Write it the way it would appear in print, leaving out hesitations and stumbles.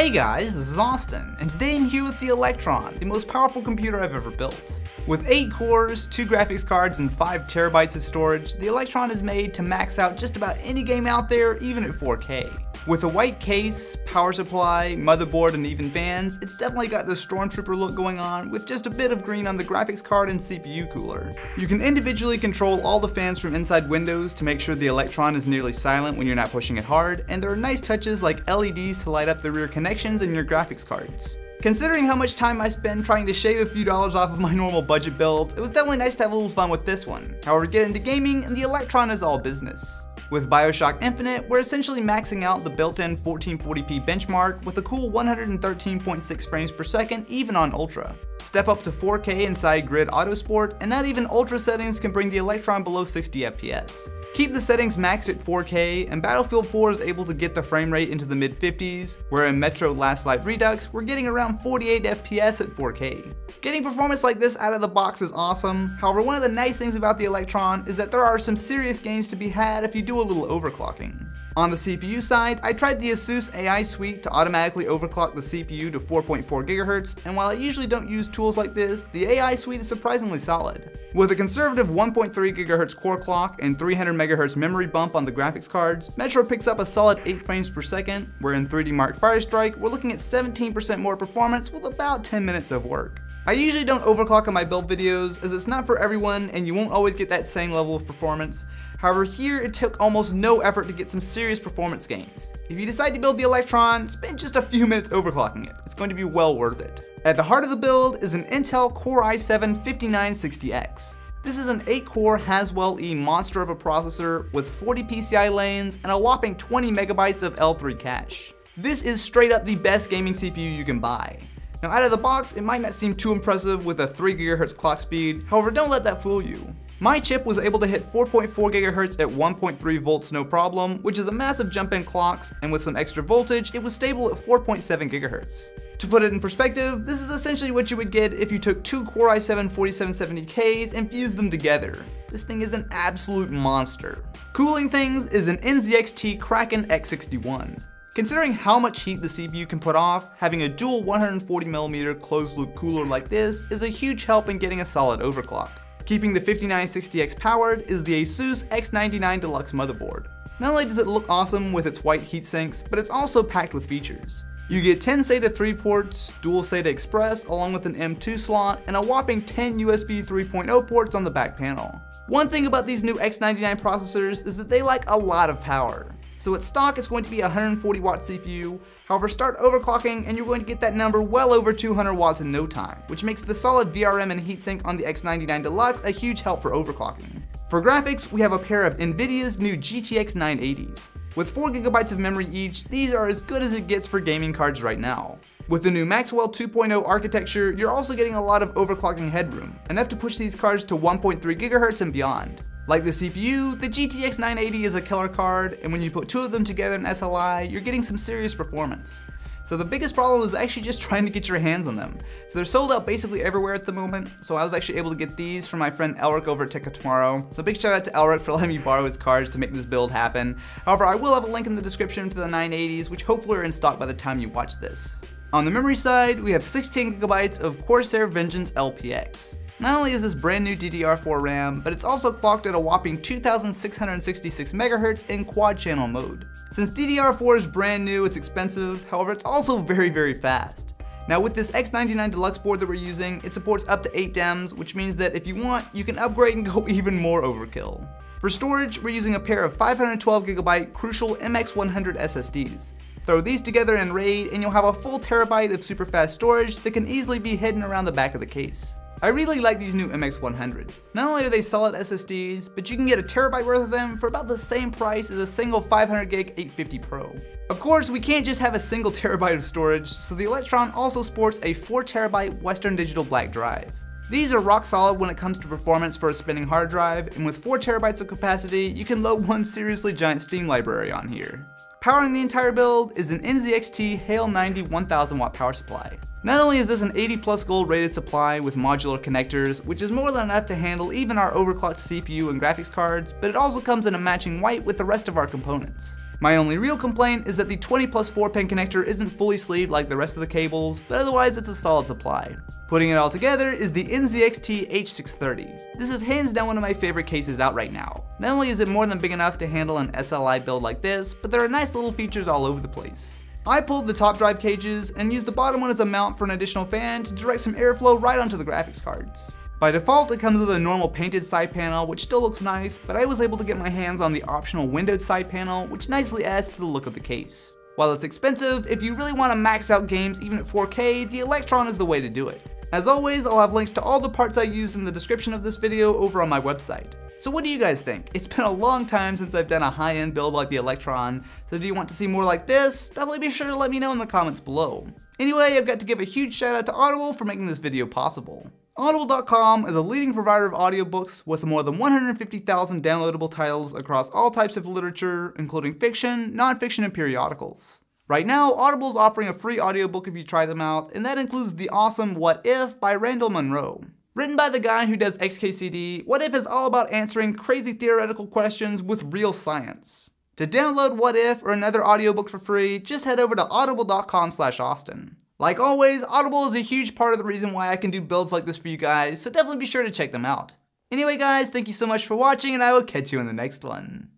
Hey guys, this is Austin, and today I'm here with the Electron, the most powerful computer I've ever built. With 8 cores, 2 graphics cards, and 5 terabytes of storage, the Electron is made to max out just about any game out there, even at 4K. With a white case, power supply, motherboard, and even fans, it's definitely got the Stormtrooper look going on, with just a bit of green on the graphics card and CPU cooler. You can individually control all the fans from inside windows to make sure the Electron is nearly silent when you're not pushing it hard, and there are nice touches like LEDs to light up the rear connections in your graphics cards. Considering how much time I spend trying to shave a few dollars off of my normal budget build, it was definitely nice to have a little fun with this one. However, get into gaming and the Electron is all business. With BioShock Infinite, we're essentially maxing out the built-in 1440p benchmark with a cool 113.6 frames per second even on Ultra. Step up to 4K inside Grid Autosport, and not even Ultra settings can bring the Electron below 60 FPS. Keep the settings maxed at 4K, and Battlefield 4 is able to get the frame rate into the mid-50s, where in Metro Last Light Redux, we're getting around 48 FPS at 4K. Getting performance like this out of the box is awesome. However, one of the nice things about the Electron is that there are some serious gains to be had if you do a little overclocking. On the CPU side, I tried the Asus AI suite to automatically overclock the CPU to 4.4 GHz, and while I usually don't use tools like this, the AI suite is surprisingly solid. With a conservative 1.3 GHz core clock and 300 MHz memory bump on the graphics cards, Metro picks up a solid 8 frames per second, where in 3D Mark Firestrike, we're looking at 17% more performance with about 10 minutes of work. I usually don't overclock on my build videos, as it's not for everyone and you won't always get that same level of performance. However, here it took almost no effort to get some serious performance gains. If you decide to build the Electron, spend just a few minutes overclocking it. It's going to be well worth it. At the heart of the build is an Intel Core i7-5960X. This is an 8-core Haswell-E monster of a processor with 40 PCI lanes and a whopping 20 megabytes of L3 cache. This is straight up the best gaming CPU you can buy. Now out of the box, it might not seem too impressive with a 3 GHz clock speed, however don't let that fool you. My chip was able to hit 4.4 GHz at 1.3 volts no problem, which is a massive jump in clocks, and with some extra voltage, it was stable at 4.7 GHz. To put it in perspective, this is essentially what you would get if you took 2 Core i7-4770Ks and fused them together. This thing is an absolute monster. Cooling things is an NZXT Kraken X61. Considering how much heat the CPU can put off, having a dual 140mm closed-loop cooler like this is a huge help in getting a solid overclock. Keeping the 5960X powered is the Asus X99 Deluxe motherboard. Not only does it look awesome with its white heat sinks, but it's also packed with features. You get 10 SATA 3 ports, dual SATA Express along with an M2 slot, and a whopping 10 USB 3.0 ports on the back panel. One thing about these new X99 processors is that they like a lot of power. So at stock, it's going to be a 140 watt CPU, however start overclocking and you're going to get that number well over 200 watts in no time, which makes the solid VRM and heatsink on the X99 Deluxe a huge help for overclocking. For graphics, we have a pair of NVIDIA's new GTX 980s. With 4 GB of memory each, these are as good as it gets for gaming cards right now. With the new Maxwell 2.0 architecture, you're also getting a lot of overclocking headroom, enough to push these cards to 1.3 GHz and beyond. Like the CPU, the GTX 980 is a killer card, and when you put 2 of them together in SLI, you're getting some serious performance. So the biggest problem is actually just trying to get your hands on them. So they're sold out basically everywhere at the moment, so I was actually able to get these from my friend Elric over at Tech Tomorrow. So big shout out to Elric for letting me borrow his cards to make this build happen. However, I will have a link in the description to the 980s, which hopefully are in stock by the time you watch this. On the memory side, we have 16 GB of Corsair Vengeance LPX. Not only is this brand new DDR4 RAM, but it's also clocked at a whopping 2666 MHz in quad channel mode. Since DDR4 is brand new, it's expensive, however it's also very fast. Now with this X99 Deluxe board that we're using, it supports up to 8 DEMs, which means that if you want, you can upgrade and go even more overkill. For storage, we're using a pair of 512 GB Crucial MX100 SSDs. Throw these together in RAID and you'll have a full terabyte of super fast storage that can easily be hidden around the back of the case. I really like these new MX100s. Not only are they solid SSDs, but you can get a terabyte worth of them for about the same price as a single 500 gig 850 Pro. Of course, we can't just have a single terabyte of storage, so the Electron also sports a 4 terabyte Western Digital Black drive. These are rock solid when it comes to performance for a spinning hard drive, and with 4 terabytes of capacity, you can load one seriously giant Steam library on here. Powering the entire build is an NZXT Hale 90 1000 watt power supply. Not only is this an 80+ gold rated supply with modular connectors, which is more than enough to handle even our overclocked CPU and graphics cards, but it also comes in a matching white with the rest of our components. My only real complaint is that the 20+ 4-pin connector isn't fully sleeved like the rest of the cables, but otherwise it's a solid supply. Putting it all together is the NZXT H630. This is hands down one of my favorite cases out right now. Not only is it more than big enough to handle an SLI build like this, but there are nice little features all over the place. I pulled the top drive cages and used the bottom one as a mount for an additional fan to direct some airflow right onto the graphics cards. By default, it comes with a normal painted side panel, which still looks nice, but I was able to get my hands on the optional windowed side panel, which nicely adds to the look of the case. While it's expensive, if you really want to max out games even at 4K, the Electron is the way to do it. As always, I'll have links to all the parts I used in the description of this video over on my website. So what do you guys think? It's been a long time since I've done a high-end build like the Electron, so do you want to see more like this? Definitely be sure to let me know in the comments below. Anyway, I've got to give a huge shout out to Audible for making this video possible. Audible.com is a leading provider of audiobooks with more than 150,000 downloadable titles across all types of literature, including fiction, non-fiction, and periodicals. Right now, Audible is offering a free audiobook if you try them out, and that includes the awesome What If by Randall Munroe. Written by the guy who does XKCD, What If is all about answering crazy theoretical questions with real science. To download What If or another audiobook for free, just head over to audible.com/Austin. Like always, Audible is a huge part of the reason why I can do builds like this for you guys, so definitely be sure to check them out. Anyway guys, thank you so much for watching, and I will catch you in the next one.